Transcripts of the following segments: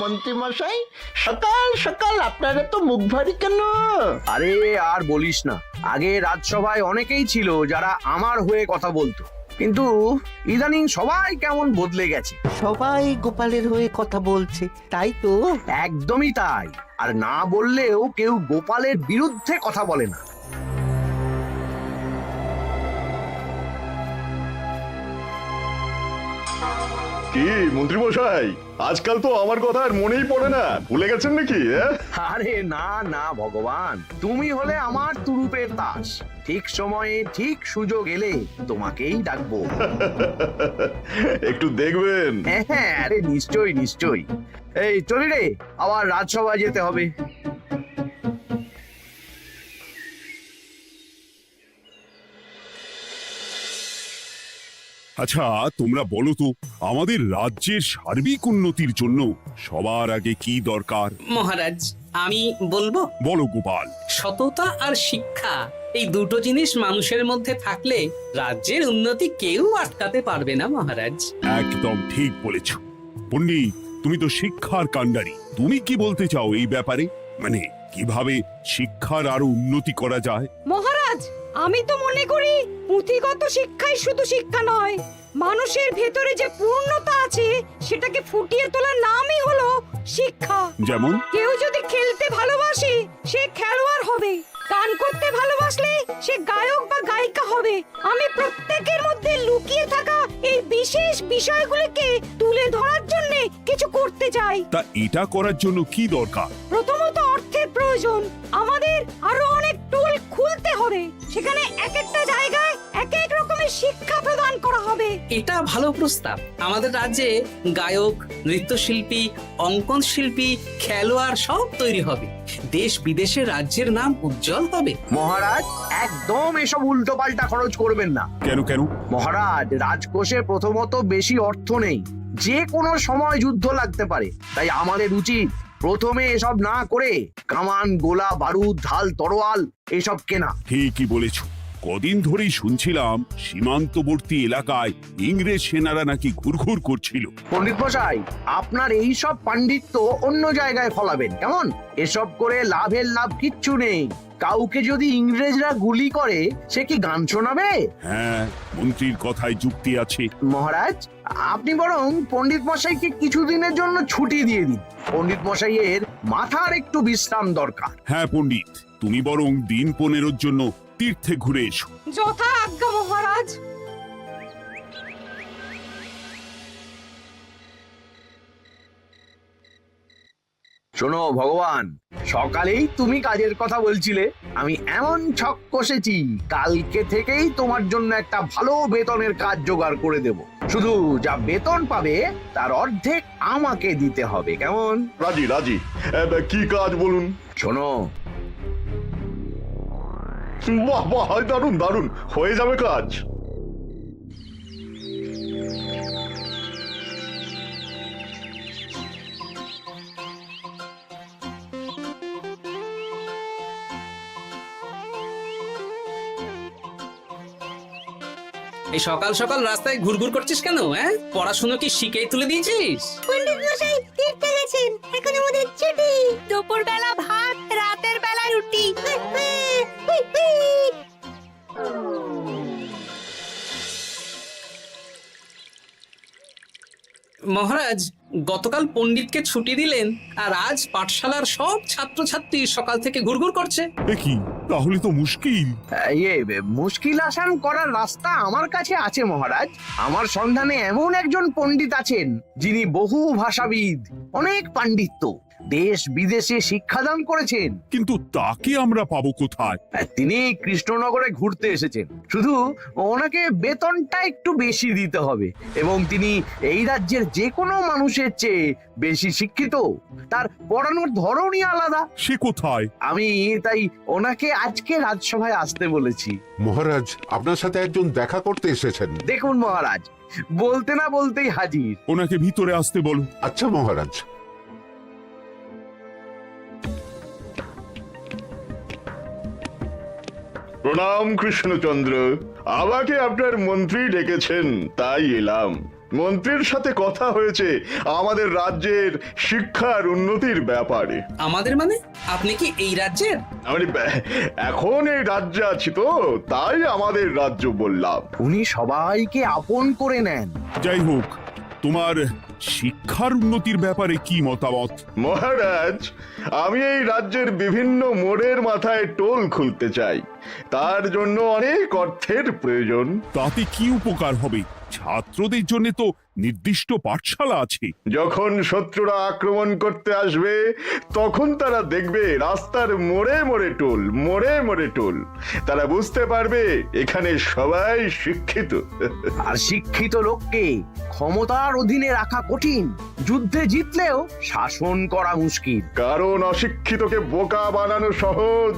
মন্ত্রী মশাই, সকাল সকাল আপনারা তো মুখ ভারী কেন? আরে আর বলিস না, আগে রাজসভায় অনেকেই ছিল যারা আমার হয়ে কথা বলতো, কিন্তু ইদানিং সবাই কেমন বদলে গেছে। সবাই গোপালের হয়ে কথা বলছে, তাই তো? একদমই তাই। আর না বললেও কেউ গোপালের বিরুদ্ধে কথা বলে না। কি মন্ত্রী মশাই, আজকাল তো আমার কথা আর মনেই পড়ে না, ভুলে গেছেন নাকি? আরে না না ভগবান, তুমি হলে আমার তুরুপের তাস। ঠিক সময়ে ঠিক সুযোগ এলে তোমাকেই ডাকবো। একটু দেখবেন। হ্যাঁ, আরে নিশ্চয়ই নিশ্চয়ই। এই চলি রে, আবার রাজসভায় যেতে হবে। আচ্ছা, তোমরা বলো তো, আমাদের রাজ্যের সার্বিক উন্নতির জন্য সবার আগে কি দরকার? মহারাজ, আমি বলবো। বলো গোপাল। সততা আর শিক্ষা, এই দুটো জিনিস মানুষের মধ্যে থাকলে রাজ্যের উন্নতি কেউ আটকাতে পারবে না মহারাজ। একদম ঠিক বলেছ পণ্ডিত, তুমি তো শিক্ষার কাণ্ডারি। তুমি কি বলতে চাও এই ব্যাপারে? মানে কিভাবে শিক্ষার আরো উন্নতি করা যায়? মহারাজ, আমি তো মনে করি পুঁথিগত শিক্ষাই শুধু শিক্ষা নয়, মানুষের ভেতরে যে পূর্ণতা আছে সেটাকে ফুটিয়ে তোলার নামই হলো শিক্ষা। যেমন? কেউ যদি খেলতে ভালোবাসে সে খেলোয়াড় হবে, গান করতে ভালোবাসলে সে গায়ক বা গায়িকা হবে। আমি প্রত্যেকের মধ্যে লুকিয়ে থাকা এই বিশেষ বিষয়গুলিকে তুলে ধরার জন্য কিছু করতে চাই। তা এটা করার জন্য কি দরকার? প্রথমত অর্থের প্রয়োজন। আমাদের আরো অনেক টুল খুলতে হবে, সেখানে এক একটা জায়গায় এক এক রকমের শিক্ষা প্রদান করা হবে। এটা ভালো প্রস্তাব। আমাদের রাজ্যে গায়ক, নৃত্যশিল্পী, অঙ্কন শিল্পী, খেলোয়াড় সব তৈরি হবে। দেশ বিদেশে রাজ্যের নাম উজ্জ্বল হবে। মহারাজ, একদম এসব উল্টো পাল্টা খরচ করবেন না। কেন কেন? মহারাজ, রাজকোষে প্রথমত বেশি অর্থ নেই, যে কোনো সময় যুদ্ধ লাগতে পারে। তাই আমাদের উচিত প্রথমে এসব না করে কামান, গোলা বারুদ, ঢাল, তরোয়াল এসব কেনা। ঠিকই বলেছ। কদিন ধরেই শুনছিলাম সীমান্তবর্তী এলাকায় ইংরেজ সেনারা নাকি ঘুরঘুর করছিল। পণ্ডিত মশাই, আপনার এই সব পাণ্ডিত্য অন্য জায়গায় ফলাবেন কেমন? এসব করে লাভের লাভ কিচ্ছু নেই। কাউকে যদি ইংরেজরা গুলি করে সে কি গান শোনাবে? হ্যাঁ, মন্ত্রীর কথায় যুক্তি আছে। মহারাজ, আপনি বরং পণ্ডিত মশাইকে কিছুদিনের জন্য ছুটি দিয়ে দিন। পণ্ডিত মশাইয়ের মাথার একটু বিশ্রাম দরকার। হ্যাঁ পণ্ডিত, তুমি বরং দিন 15 জন্য তীর্থে ঘুরে এসো। যথা আজ্ঞা মহারাজ। শোনো ভগবান, সকালেই তুমি কাজের কথা বলছিলে, আমি এমন ছক কষেছি কালকে থেকেই তোমার জন্য একটা ভালো বেতনের কাজ জোগাড় করে দেব। শুধু যা বেতন পাবে তার অর্ধেক আমাকে দিতে হবে, কেমন? রাজি রাজি। কি কাজ বলুন? শোনো, বাহ বাহ, দারুণ দারুণ, হয়ে যাবে কাজ। এই সকাল সকাল রাস্তায় ঘুরঘুর করছিস কেন? পড়াশুনো কি শিখেই তুলে দিয়েছিস? পণ্ডিত মশাই তীর্থে গেছেন, এখন আমাদের ছুটি। দুপুর বেলা ভাত, রাতের বেলা রুটি। মহারাজ, গতকাল পণ্ডিতকে ছুটি দিলেন আর আজ পাঠশালার সব ছাত্রছাত্রী সকাল থেকে ঘুরঘুর করছে। এ কি, তাহলে তো মুশকিল। মুশকিল আসান করার রাস্তা আমার কাছে আছে মহারাজ। আমার সন্ধানে এমন একজন পণ্ডিত আছেন যিনি বহু ভাষাবিদ, অনেক পাণ্ডিত্য, দেশ বিদেশে শিক্ষাদান করেছেন। কিন্তু তাকে আমরা পাবো কোথায়? তিনি কৃষ্ণনগরে ঘুরতে এসেছেন, শুধু ওনাকে বেতনটা একটু বেশি দিতে হবে। এবং তিনি এই রাজ্যের যে কোনো মানুষের চেয়ে বেশি শিক্ষিত, তার পড়ানোর ধরনই আলাদা। সে কোথায়? আমি তাই ওনাকে আজকে রাজসভায় আসতে বলেছি। মহারাজ, আপনার সাথে একজন দেখা করতে এসেছেন। দেখুন মহারাজ, বলতে না বলতেই হাজির। ওনাকে ভিতরে আসতে বলো। আচ্ছা মহারাজ। প্রণাম কৃষ্ণচন্দ্র, আমাকে আপনার মন্ত্রী ডেকেছেন, তাই এলাম। মন্ত্রীর সাথে কথা হয়েছে আমাদের রাজ্যের শিক্ষার উন্নতির ব্যাপারে। আমাদের মানে আপনি কি এই রাজ্যের? আমি এখন এই রাজ্যে আছি তো, তাই আমাদের রাজ্য বললাম। উনি সবাইকে আপন করে নেন। যাই হোক, তোমার শিক্ষার উন্নতির ব্যাপারে কি মতামত? মহারাজ, আমি এই রাজ্যের বিভিন্ন মোড়ের মাথায় টোল খুলতে চাই। তার জন্য অনেক অর্থের প্রয়োজন। তাতে কি উপকার হবে? ছাত্রদের জন্য তো নির্দিষ্ট পাঠশালা আছে। যখন শত্রুরা আক্রমণ করতে আসবে তখন তারা দেখবে রাস্তার মোড়ে মোড়ে টোল, মোড়ে মোড়ে টোল। তারা বুঝতে পারবে এখানে সবাই শিক্ষিত। আর শিক্ষিত লোককে ক্ষমতার অধীনে রাখা কঠিন, যুদ্ধে জিতলেও শাসন করা মুশকিল। কারণ অশিক্ষিতকে বোকা বানানো সহজ,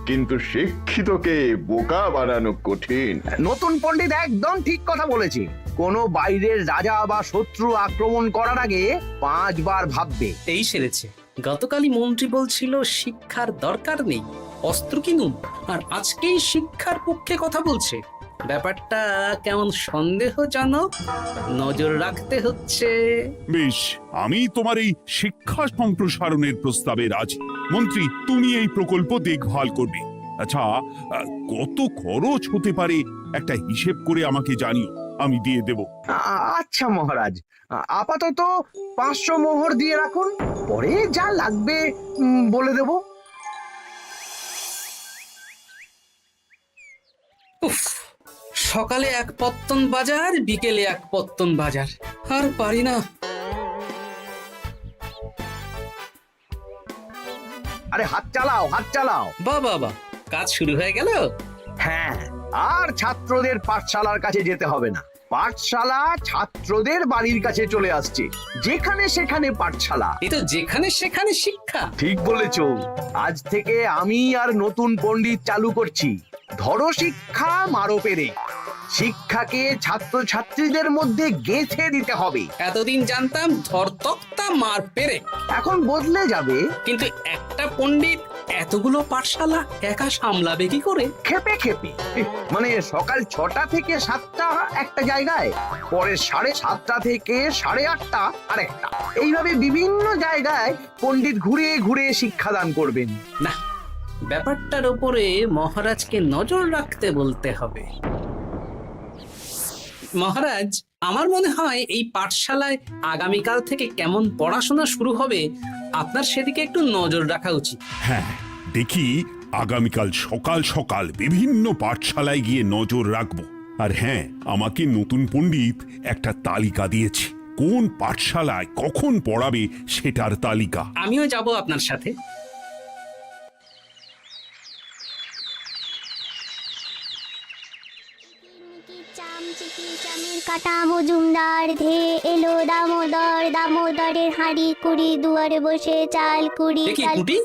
কিন্তু শিক্ষিতকে বোকা বানানো কঠিন। নতুন পণ্ডিত একদম ঠিক কথা বলেছে। কোনো বাইরের রাজা বা শত্রু আক্রমণ করার আগে 5 বার ভাববে। এই সেরেছে। গতকালই মন্ত্রী বলছিল শিক্ষার দরকার নেই, অস্ত্র কিনুন, আর আজকেই শিক্ষার পক্ষে কথা বলছে। ব্যাপারটা কেমন সন্দেহজনক, নজর রাখতে হচ্ছে। বেশ, আমি তোমার এই শিক্ষা সম্প্রসারণের প্রস্তাবে রাজি। মন্ত্রী, তুমি এই প্রকল্প দেখভাল করবে। আচ্ছা, কত খরচ হতে পারে একটা হিসেব করে আমাকে জানিও, আমি দিয়ে দেব। আচ্ছা মহারাজ, আপাতত 500 মোহর দিয়ে রাখুন, পরে যা লাগবে বলে দেব। উফ, সকালে এক পত্তন বাজার, বিকেলে এক পত্তন বাজার, আর পারি না। আরে হাত চালাও, হাত চালাও। বাবা, কাজ শুরু হয়ে গেল। হ্যাঁ, আর ছাত্রদের পাঠশালার কাছে যেতে হবে না। পাঠশালা ছাত্রদের বাড়ির কাছে চলে আসছে। যেখানে সেখানে পাঠশালা। এই তো যেখানে সেখানে শিক্ষা। ঠিক বলেছো। আজ থেকে আমি আর নতুন পণ্ডিত চালু করছি। ধরো শিক্ষা, মারো পেরে। শিক্ষাকে ছাত্রছাত্রীদের মধ্যে গেঁথে দিতে হবে। এতদিন জানতাম ধরতক্তা মার পেরে, এখন বদলে যাবে। কিন্তু একটা পণ্ডিত এতগুলো পাঠশালা একা সামলাবে কি করে? খেপে খেপে। মানে সকাল 6টা থেকে 7টা একটা জায়গায়, পরে 7:30 থেকে 8:30 আরেকটা। এইভাবে বিভিন্ন জায়গায় পণ্ডিত ঘুরে ঘুরে শিক্ষাদান করবেন। না, ব্যাপারটার উপরে মহারাজকে নজর রাখতে বলতে হবে। মহারাজ, আমার মনে হয় এই পাঠশালায় আগামীকাল থেকে কেমন পড়াশোনা শুরু হবে, আপনার সেদিকে একটু নজর রাখা উচিত। হ্যাঁ, দেখি আগামীকাল সকাল সকাল বিভিন্ন পাঠশালায় গিয়ে নজর রাখবো। আর হ্যাঁ, আমাকে নতুন পণ্ডিত একটা তালিকা দিয়েছে, কোন পাঠশালায় কখন পড়াবে সেটার তালিকা। আমিও যাব আপনার সাথে। কাটা মজুমদার ধে এলো দামোদর, দামোদরের হাঁড়ি কুড়ি, দুয়ারে বসে চাল কুড়ি। দেখি কুটি,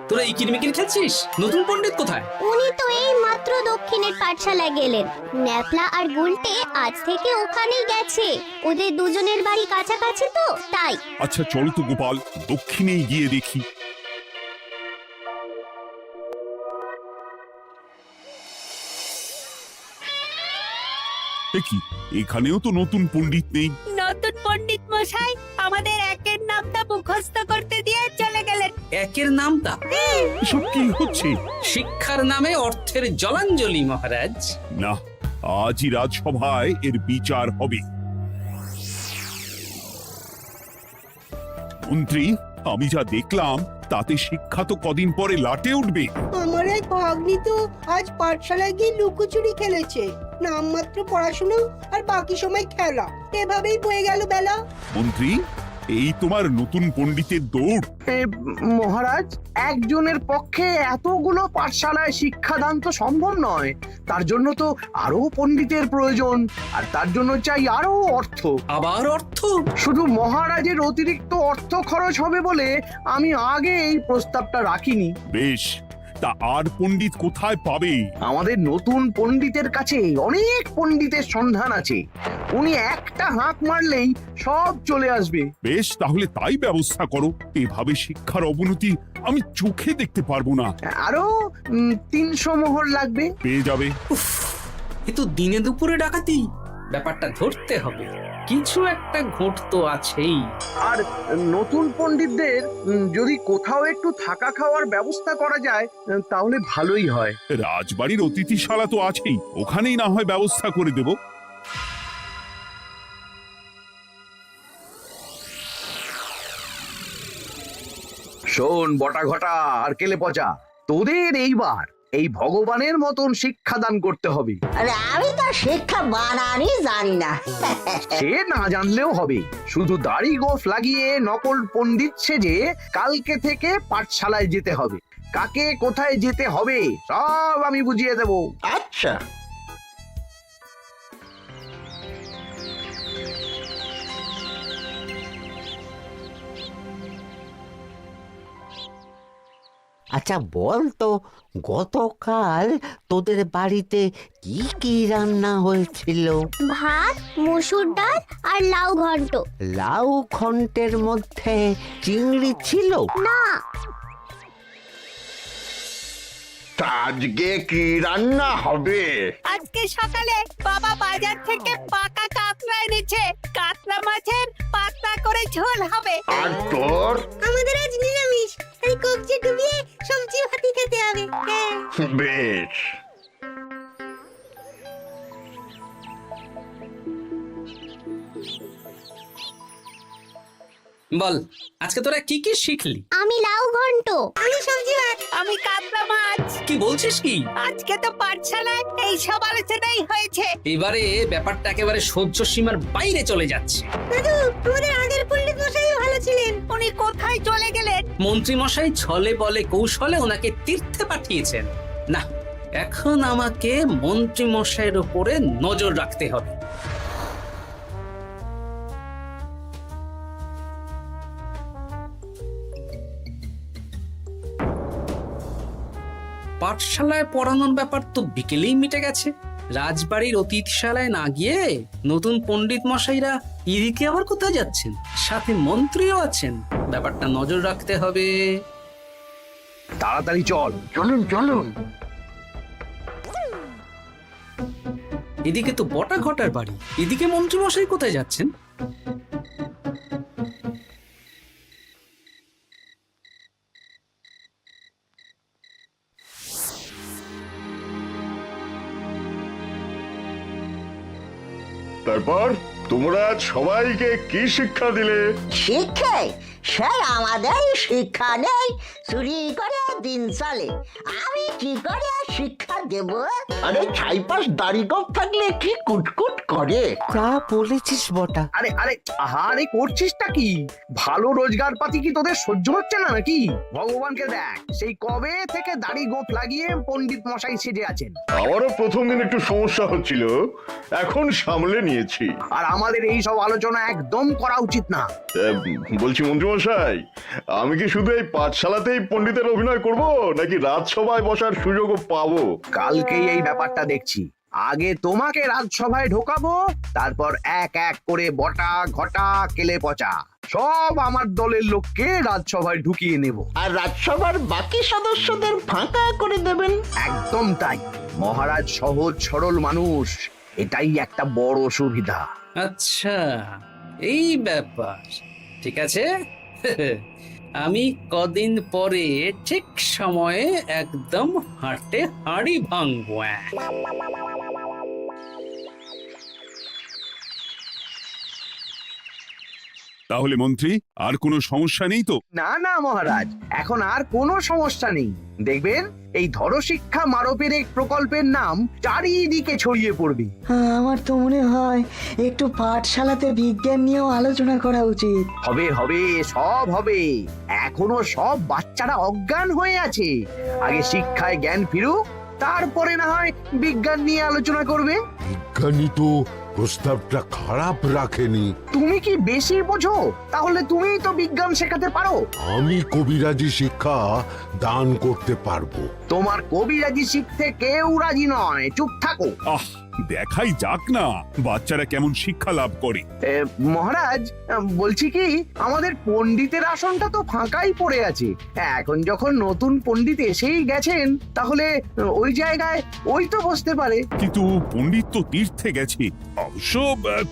তোরা এই কিরমিকির খেলছিস? নতুন পণ্ডিত কোথায়? উনি তো এই মাত্র দক্ষিণের পাঠশালায় গেলেন। ন্যাপলা আর গুলটে আজ থেকে ওখানেই গেছে। ওদের দুজনের বাড়ি কাছাকাছি তো, তাই। আচ্ছা চলো তো গোপাল, দক্ষিণেই গিয়ে দেখি। দেখি এখানেও তো নতুন পণ্ডিত নেই। নতুন পণ্ডিত মশাই আমাদের একের নামটা মুখস্থ করতে দিয়ে চলে গেলেন। একের নামটা? এসব কি হচ্ছে? শিক্ষার নামে অর্থের জলাঞ্জলি মহারাজ। না, আজই রাজসভায় এর বিচার হবে। মন্ত্রী, আমি যা দেখলাম তাতে শিক্ষা তো কদিন পরে লাটে উঠবে। আমার এক ভাগ্নি তো আজ পাঠশালায় গিয়ে লুকোচুরি খেলেছে। নামমাত্র পড়াশুনো আর বাকি সময় খেলা, এভাবেই বয়ে গেল বেলা। মন্ত্রী, এই তোমার নতুন পণ্ডিতের দৌড়। মহারাজ, একজনের পক্ষে এতগুলো পাঠশালায় শিক্ষাদান তো সম্ভব নয়। তার জন্য তো আরো পণ্ডিতের প্রয়োজন, আর তার জন্য চাই আরো অর্থ। আবার অর্থ? শুধু মহারাজের অতিরিক্ত অর্থ খরচ হবে বলে আমি আগে এই প্রস্তাবটা রাখিনি। বেশ, তা আর পণ্ডিত কোথায় পাবে? আমাদের নতুন পণ্ডিতের কাছে অনেক পণ্ডিতের সন্ধান আছে। উনি একটা হাঁক মারলেই সব চলে আসবে। বেশ, তাহলে তাই ব্যবস্থা করো। এভাবে শিক্ষার অবনতি আমি চোখে দেখতে পারবো না। আরো 300 মোহর লাগবে। পেয়ে যাবে। উফ, এ তো দিনে দুপুরে ডাকাতি। ব্যাপারটা ধরতে হবে। কিছু একটা ঘোট তো আছেই। আর নতুন পণ্ডিতদের যদি কোথাও একটু থাকা খাওয়ার ব্যবস্থা করা যায় তাহলে ভালোই হয়। রাজবাড়ির অতিথিশালা তো আছেই, ওখানেই না হয় ব্যবস্থা করে দেব। শোন বটা ঘটা আর কেলে পচা, তোদের এইবার এই ভগবানের মতন শিক্ষাদান করতে হবে। আরে আমি তো শিক্ষা বানানই জানি না। সে না জানলেও হবে, শুধু দাড়ি গোফ লাগিয়ে নকল পণ্ডিত সেজে কালকে থেকে পাঠশালায় যেতে হবে। কাকে কোথায় যেতে হবে সব আমি বুঝিয়ে দেব। আচ্ছা, আচ্ছা বল তো, গতকাল তোদের বাড়িতে কি কি রান্না হয়েছিল? ভাত, মসুর ডাল আর লাউ ঘন্ট। লাউ ঘন্টের মধ্যে চিংড়ি ছিল? না, তা আজকে কি রান্না হবে? আজকে সকালে বাবা বাজার থেকে পাকা কাতলা এনেছে। কাতলা মাছের পাতলা করে ঝোল হবে। আর তোর? আমাদের আজ নিরামিষ, এই কবজি ডুবিয়ে সবজি ভাতি খেতে হবে। বেশ। বল, আজকে তোরা কি কি শিখলি? আমি লাউ ঘন্ট। আমি সবজি ভাত। আমি কাতলা মাছ। কি বলছিস কি? আজকে তো পাঠশালায় এই সব আলোচনাই হয়েছে। এবারে ব্যাপারটা একেবারে সহ্য সীমার বাইরে চলে যাচ্ছে। দাদু, আমাদের আগের পণ্ডিত মশাই ভালো ছিলেন। উনি কোথায় চলে গেলেন? মন্ত্রী মশাই ছলে বলে কৌশলে ওনাকে তীর্থে পাঠিয়েছেন। না, এখন আমাকে মন্ত্রী মশাইয়ের উপরে নজর রাখতে হবে। পাঠশালায় পড়ানোর ব্যাপার তো বিকেলেই মিটে গেছে। রাজবাড়ির অতিথিশালায় না গিয়ে নতুন পণ্ডিত মশাইরা এদিকে আবার কোথায় যাচ্ছেন? সাথে মন্ত্রীও আছেন, ব্যাপারটা নজর রাখতে হবে। তাড়াতাড়ি চল। চলুন চলুন। এদিকে তো বটা ঘটার বাড়ি, এদিকে মন্ত্রী মশাই কোথায় যাচ্ছেন? তারপর তোমরা সবাইকে কি শিক্ষা দিলে? শিক্ষে সে আমাদের শিক্ষা নেই, চুরি করে দিন চলে। আমি কি করে শিক্ষা দেব? আরে ছাইপাশ দাড়ি গোঁফ থাকলে কি কুটকুট করে? যা বলেছিস বটা। আরে আরে আহারে করছিসটা কি? ভালো রোজগার পাতি কি তোদের সহ্য হচ্ছে না নাকি? ভগবানকে দেখ, সেই কবে থেকে দাড়ি গোঁফ লাগিয়ে পণ্ডিত মশাই সেজে আছেন। আমারও প্রথম দিন একটু সমস্যা হচ্ছিল, এখন সামলে নিয়েছি। আর আমাদের এই সব আলোচনা একদম করা উচিত না। বলছি মন্ত্রীমশাই, আমি কি শুধু এই পাঠশালাতেই পণ্ডিতের অভিনয় করব, নাকি রাজসভায় বসার সুযোগও পাবো? কালকেই এই ব্যাপারটা দেখছি। আগে তোমাকে রাজসভায় ঢোকাবো, তারপর এক এক করে বটা ঘটা কেলে পচা সব আমার দলের লোককে রাজসভায় ঢুকিয়ে নেব। আর রাজসভার বাকি সদস্যদের ফাঁকা করে দেবেন। একদম তাই। মহারাজ সহজ সরল মানুষ, এটাই একটা বড় সুবিধা। আচ্ছা, এই ব্যাপার। ঠিক আছে, আমি কদিন পরে ঠিক সময়ে একদম হাটে হাঁড়ি ভাঙবো। তাহলে মন্ত্রী, আর কোনো সমস্যা নেই তো? না না মহারাজ, এখন আর কোনো সমস্যা নেই। দেখবেন এই ধরশিক্ষা মারপের এক প্রকল্পের নাম চারিদিকে ছড়িয়ে পড়বে। আমার তো মনে হয় একটু পাঠশালাতে বিজ্ঞান নিয়েও আলোচনা করা উচিত। হবে হবে, সব হবে। এখনো সব বাচ্চারা অজ্ঞান হয়ে আছে। আগে শিক্ষায় জ্ঞান ফিরুক, তারপরে না হয় বিজ্ঞান নিয়ে আলোচনা করবে। বিজ্ঞানী তো প্রস্তাবটা খারাপ রাখেনি। তুমি কি বেশি বোঝো? তাহলে তুমিই তো বিজ্ঞান শেখাতে পারো। আমি কবিরাজি শিক্ষা দান করতে পারবো। তোমার কবিরাজি শিখতে কেউ রাজি নয়, চুপ থাকো। আহ, দেখাই যাক না বাচ্চারা কেমন শিক্ষা লাভ করে। মহারাজ, বলছি কি, আমাদের পণ্ডিতের আসনটা তো ফাঁকাই পড়ে আছে। এখন যখন নতুন পণ্ডিত এসেই গেছেন, তাহলে ওই জায়গায় ওই তো বসতে পারে। কিন্তু পণ্ডিত তো তীর্থে গেছে, অবশ্য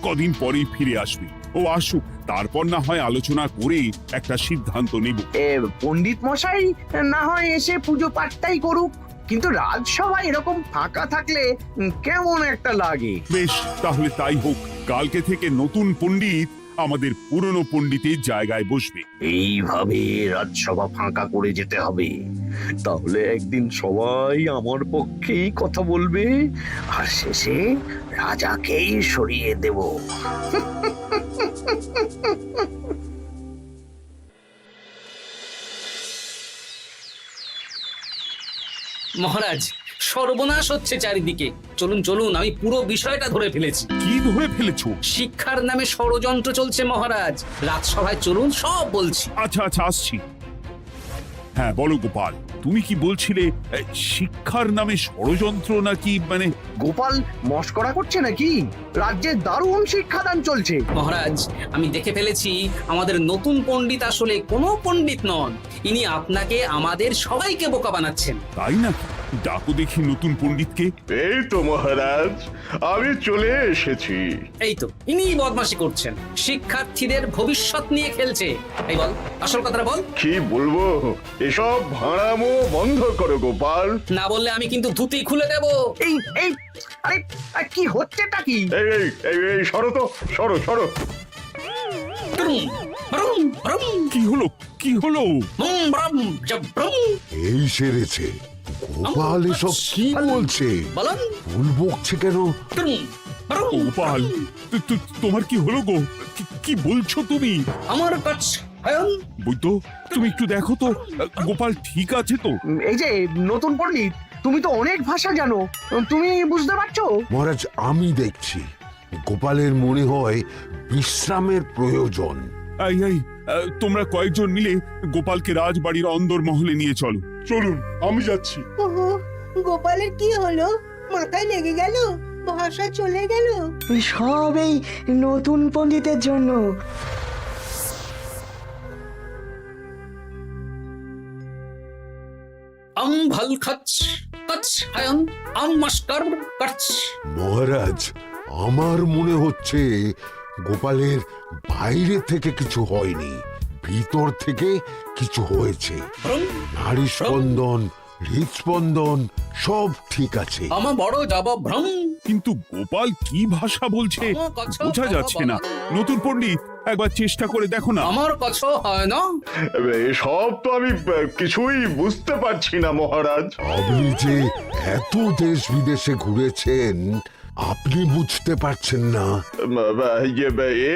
কদিন পরেই ফিরে আসবে। ও আসুক, তারপর না হয় আলোচনা করে একটা সিদ্ধান্ত নেব। পণ্ডিত মশাই না হয় এসে পুজো পাঠটাই করুক, কিন্তু রাজসভা এরকম ফাঁকা থাকলে কেমন একটা লাগে। বেশ, তাহলে তাই হোক। কালকে থেকে নতুন পণ্ডিত আমাদের পুরনো পণ্ডিতের জায়গায় বসবে। এইভাবে রাজসভা ফাঁকা করে যেতে হবে, তাহলে একদিন সবাই আমার পক্ষেই কথা বলবে, আর শেষে রাজাকেই সরিয়ে দেব। মহারাজ, সর্বনাশ হচ্ছে চারিদিকে। চলুন চলুন, আমি পুরো বিষয়টা ধরে ফেলেছি। কি ধরে ফেলেছো? শিক্ষার নামে ষড়যন্ত্র চলছে মহারাজ। রাজসভায় চলুন, সব বলছি। আচ্ছা আচ্ছা, আসছি। হ্যাঁ বলো গোপাল, তুমি কি বলছিলে শিক্ষার নামে ষড়যন্ত্র নাকি? মানে গোপাল মস্করা করছে নাকি? রাজ্যে দারুণ শিক্ষাদান চলছে। মহারাজ, আমি দেখে ফেলেছি আমাদের নতুন পণ্ডিত আসলে কোনো পণ্ডিত নন। ইনি আপনাকে, আমাদের সবাইকে বোকা বানাচ্ছেন। তাই নাকি? ডাকো দেখি নতুন পণ্ডিতকে। এই তো মহারাজ, আমি চলে এসেছি। এই তো ইনিই বদমাশি করছেন, শিক্ষার্থীদের ভবিষ্যৎ নিয়ে খেলছে। এই বল, আসল কথাটা বল। কি বলবো, এসব ভাড়ামো বন্ধ করো গোপাল। না বললে আমি কিন্তু ধুতি খুলে দেব। এই এই আরে কি হচ্ছেটা কি? এই এই এই এই সরো তো, সরো সরো। ব্রুম, ব্রুম, ব্রুম, কি হলো, কি হলো? বুম, ব্রুম, জাব্রুম। এই সেরেছে। গোপাল এসব কি বলছে? বলুন। ভুল বকছে কেন? ব্রুম, ব্রুম, গোপাল, তোমার কি হলো গো? কি বলছো তুমি? আমার কাছে বৈদ্য, তুমি একটু দেখো তো গোপাল ঠিক আছে তো? এই যে নতুন পণ্ডিত, তুমি তো অনেক ভাষা জানো, তুমি বুঝতে পারছো? মহারাজ, আমি দেখছি গোপালের মনে হয় বিশ্রামের প্রয়োজন। এই এই, তোমরা কয়েকজন মিলে গোপালকে রাজবাড়ির অন্দর মহলে নিয়ে চলো। চলুন, আমি যাচ্ছি। ওহো, গোপালের কি হলো? মাথায় লেগে গেল? ভাষা চলে গেল? সব এই নতুন পণ্ডিতের জন্য। ভাল খাচ্ছ কাছ হায়ন মাস্টার কাছ। মহারাজ, আমার মনে হচ্ছে গোপালের বাইরে থেকে কিছু হয়নি, ভিতর থেকে কিছু হয়েছে। নাড়ি স্পন্দন, হৃদস্পন্দন সব ঠিক আছে। আমার বড় যাব ভ্রম। কিন্তু গোপাল কি ভাষা বলছে বোঝা যাচ্ছে না। নতুন পণ্ডিত, একবার চেষ্টা করে দেখো না। আমার কথা হয় না। এসব তো আমি কিছুই বুঝতে পারছি না মহারাজ। আপনি যে এত দেশ বিদেশে ঘুরেছেন, আপনি বুঝতে পারছেন না?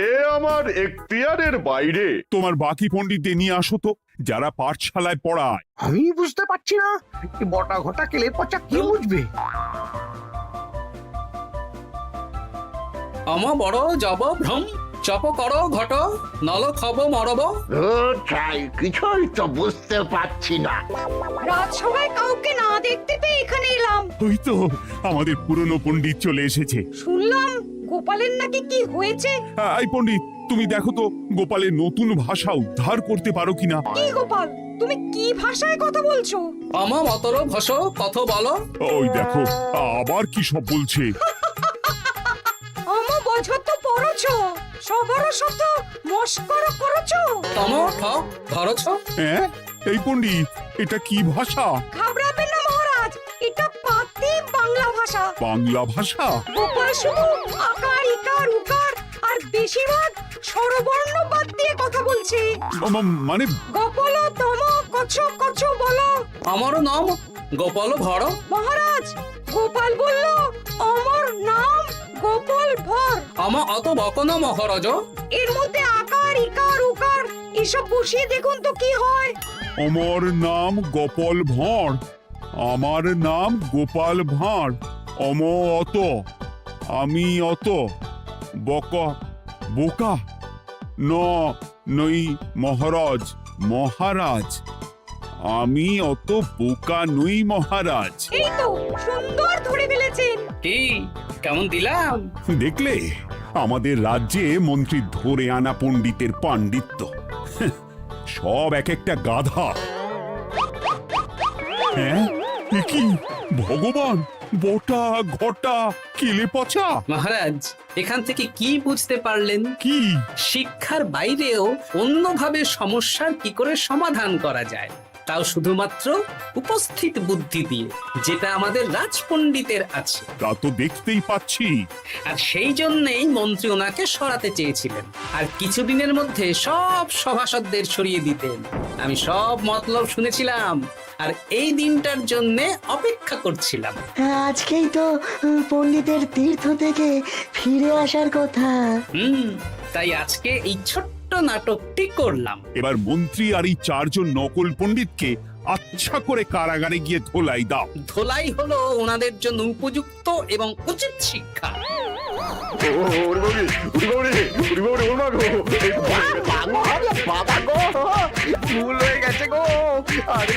এ আমার এখতিয়ারের বাইরে। তোমার বাকি পণ্ডিতদের নিয়ে আসো তো, যারা পাঠশালায় পড়ায়। আমি বুঝতে পারছি না, বটা ঘটা কেলে পচা কি বুঝবে? আমার বড় যাব ভ্রম। চপ করো ঘট, নল খাব মরব। কিছুই তো বুঝতে পারছি না। রাজসভায় কাউকে না দেখতে পেয়ে এখানে এলাম। ওই তো আমাদের পুরনো পণ্ডিত চলে এসেছে। শুনলাম গোপালের নাকি কি হয়েছে। এই পণ্ডিত, তুমি দেখো তো গোপালের নতুন ভাষা উদ্ধার করতে পারো কিনা। কি গোপাল, তুমি কি ভাষায় কথা বলছো? আমার মতর ভাষ কত বলো। ওই দেখো আবার কি সব বলছে। আমো বছর তো পড়ছো, সবার সাথে মস্করা করছো। তম ঠক ধরছ। হ্যাঁ, এই পণ্ডিত, এটা কি ভাষা? ঘাবড়াবেন না মহারাজ, এটা পাতি বাংলা ভাষা। বাংলা ভাষা? গোপাল শুধু আকার ইকার উকার আর বেশিরভাগ স্বরবর্ণ বাদ দিয়ে কথা বলছে। মানে গোপাল তম কছ কছ বলো। আমার নাম গোপাল ভর। মহারাজ, গোপাল বলল আমার নাম গোপাল ভর। আমার অত বকন মহারাজ। এর মধ্যে আকার ইকার উকার এসব বসিয়ে দেখুন তো কি হয়। আমার নাম গোপাল ভাঁড়। আমার নাম গোপাল ভাঁড়। অত, আমি অত, বকা বোকা, নই মহারাজ। মহারাজ, আমি অত বোকা নই মহারাজ। এই তো সুন্দর ধরে ফেলেছেন। কি কেমন দিলাম? দেখলে আমাদের রাজ্যে মন্ত্রী ধরে আনা পণ্ডিতের পাণ্ডিত্য। সব এক একটা গাধা। হ্যাঁ, এ কি ভগবান, বটা ঘটা কেলে পচা। মহারাজ, এখান থেকে কি বুঝতে পারলেন? কি? শিক্ষার বাইরেও অন্যভাবে সমস্যার কি করে সমাধান করা যায়, তাও শুধুমাত্র উপস্থিত বুদ্ধি দিয়ে, যেটা আমাদের রাজপণ্ডিতের আছে। তা তো দেখতেই পাচ্ছি। আর সেই জন্যেই মন্ত্রী ওনাকে সরাতে চেয়েছিলেন, আর কিছুদিনের মধ্যে সব সভাসদদের সরিয়ে দিতেন। আমি সব মতলব শুনেছিলাম, আর এই দিনটার জন্য অপেক্ষা করছিলাম। আজকেই তো পণ্ডিতের তীর্থ থেকে ফিরে আসার কথা। তাই আজকে এই ছোট্ট নাটকটি করলাম। এবার মন্ত্রী আর এই 4 জন নকল পণ্ডিতকে আচ্ছা করে কারাগারে গিয়ে ধোলাই দাও। ধোলাই হলো ওনাদের জন্য উপযুক্ত এবং উচিত শিক্ষা। বাবা গো, ভুল হয়ে গেছে গো। আরে